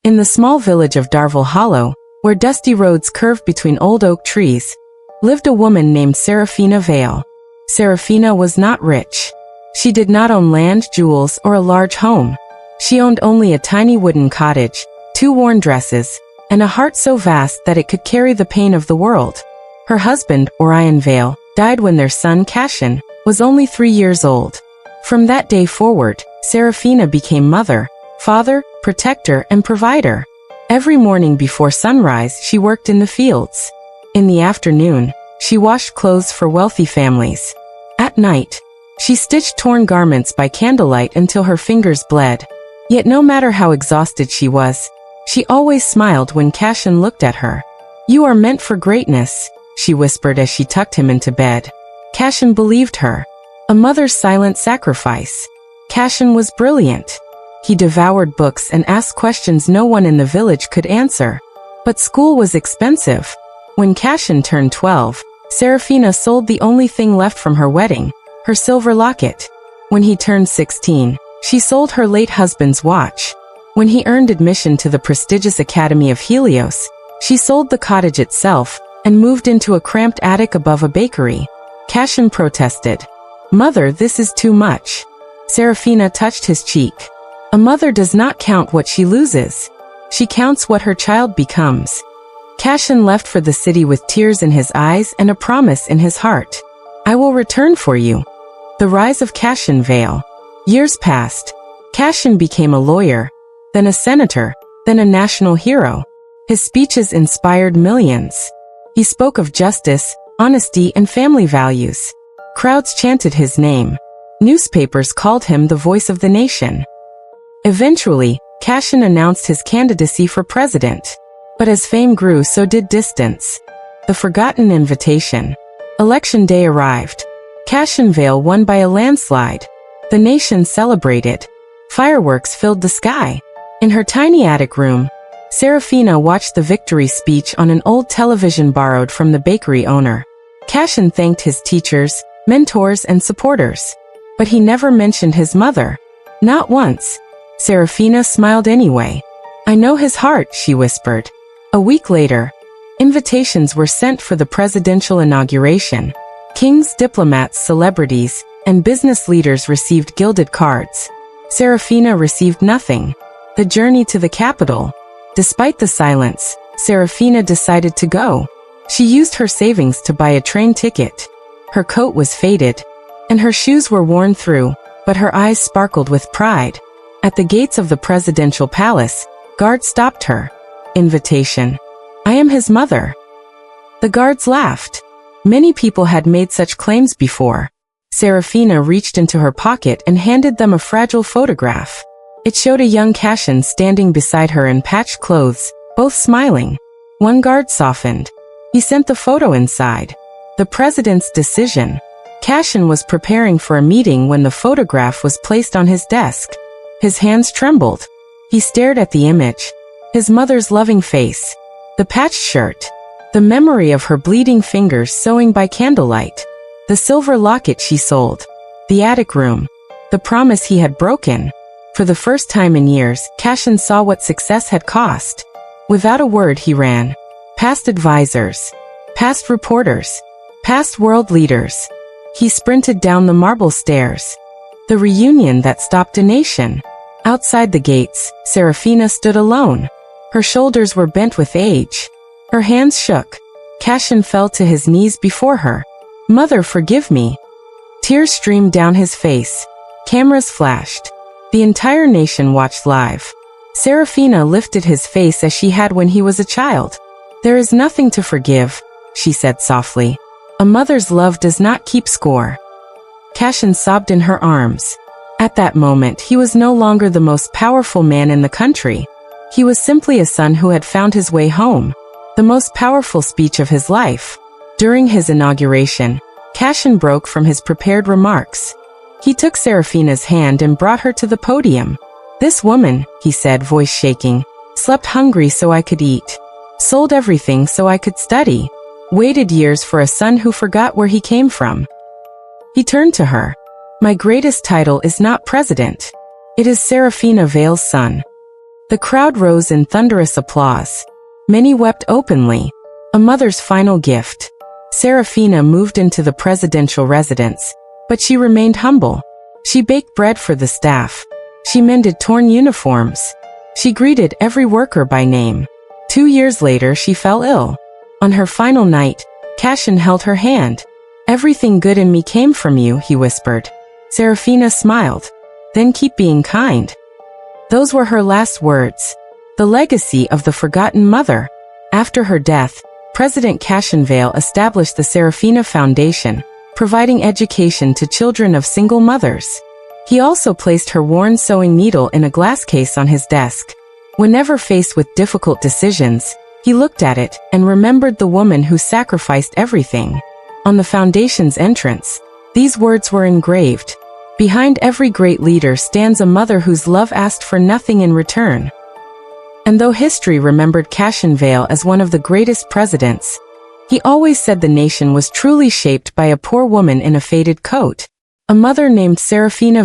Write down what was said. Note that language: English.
In the small village of Darvel Hollow, where dusty roads curved between old oak trees, lived a woman named Seraphina Vale. Seraphina was not rich. She did not own land, jewels, or a large home. She owned only a tiny wooden cottage, 2 worn dresses, and a heart so vast that it could carry the pain of the world. Her husband, Orion Vale, died when their son Cassian was only 3 years old. From that day forward, Seraphina became mother, father, protector, and provider. Every morning before sunrise, she worked in the fields. In the afternoon, she washed clothes for wealthy families. At night, she stitched torn garments by candlelight until her fingers bled. Yet no matter how exhausted she was, she always smiled when Cassian looked at her. "You are meant for greatness," she whispered as she tucked him into bed. Cassian believed her. A mother's silent sacrifice. Cassian was brilliant. He devoured books and asked questions no one in the village could answer. But school was expensive. When Cassian turned 12, Seraphina sold the only thing left from her wedding, her silver locket. When he turned 16, she sold her late husband's watch. When he earned admission to the prestigious Academy of Helios, she sold the cottage itself and moved into a cramped attic above a bakery. Cassian protested. "Mother, this is too much." Seraphina touched his cheek. A mother does not count what she loses. She counts what her child becomes. Cassian left for the city with tears in his eyes and a promise in his heart. "I will return for you." The rise of Cassian Vale. Years passed. Cassian became a lawyer, then a senator, then a national hero. His speeches inspired millions. He spoke of justice, honesty, and family values. Crowds chanted his name. Newspapers called him the voice of the nation. Eventually, Cassian announced his candidacy for president. But as fame grew, so did distance. The forgotten invitation. Election day arrived. Cassian Vale won by a landslide. The nation celebrated. Fireworks filled the sky. In her tiny attic room, Seraphina watched the victory speech on an old television borrowed from the bakery owner. Cassian thanked his teachers, mentors, and supporters. But he never mentioned his mother. Not once. Seraphina smiled anyway. "I know his heart," she whispered. A week later, invitations were sent for the presidential inauguration. Kings, diplomats, celebrities, and business leaders received gilded cards. Seraphina received nothing. The journey to the capital. Despite the silence, Seraphina decided to go. She used her savings to buy a train ticket. Her coat was faded, and her shoes were worn through, but her eyes sparkled with pride. At the gates of the presidential palace, guards stopped her. Invitation. "I am his mother." The guards laughed. Many people had made such claims before. Seraphina reached into her pocket and handed them a fragile photograph. It showed a young Cassian standing beside her in patched clothes, both smiling. One guard softened. He sent the photo inside. The president's decision. Cassian was preparing for a meeting when the photograph was placed on his desk. His hands trembled. He stared at the image. His mother's loving face. The patched shirt. The memory of her bleeding fingers sewing by candlelight. The silver locket she sold. The attic room. The promise he had broken. For the first time in years, Cassian saw what success had cost. Without a word, he ran. Past advisors. Past reporters. Past world leaders. He sprinted down the marble stairs. The reunion that stopped a nation. Outside the gates, Seraphina stood alone. Her shoulders were bent with age. Her hands shook. Cassian fell to his knees before her. "Mother, forgive me." Tears streamed down his face. Cameras flashed. The entire nation watched live. Seraphina lifted his face as she had when he was a child. "There is nothing to forgive," she said softly. "A mother's love does not keep score." Cassian sobbed in her arms. At that moment, he was no longer the most powerful man in the country. He was simply a son who had found his way home. The most powerful speech of his life. During his inauguration, Cassian broke from his prepared remarks. He took Seraphina's hand and brought her to the podium. "This woman," he said, voice shaking, "slept hungry so I could eat. Sold everything so I could study. Waited years for a son who forgot where he came from." He turned to her. "My greatest title is not president. It is Seraphina Vale's son." The crowd rose in thunderous applause. Many wept openly. A mother's final gift. Seraphina moved into the presidential residence, but she remained humble. She baked bread for the staff. She mended torn uniforms. She greeted every worker by name. 2 years later, she fell ill. On her final night, Cassian held her hand. "Everything good in me came from you," he whispered. Seraphina smiled. "Then keep being kind." Those were her last words. The legacy of the forgotten mother. After her death, President Cassian established the Seraphina Foundation, providing education to children of single mothers. He also placed her worn sewing needle in a glass case on his desk. Whenever faced with difficult decisions, he looked at it and remembered the woman who sacrificed everything. On the foundation's entrance, these words were engraved. "Behind every great leader stands a mother whose love asked for nothing in return." And though history remembered Cassian as one of the greatest presidents, he always said the nation was truly shaped by a poor woman in a faded coat. A mother named Seraphina.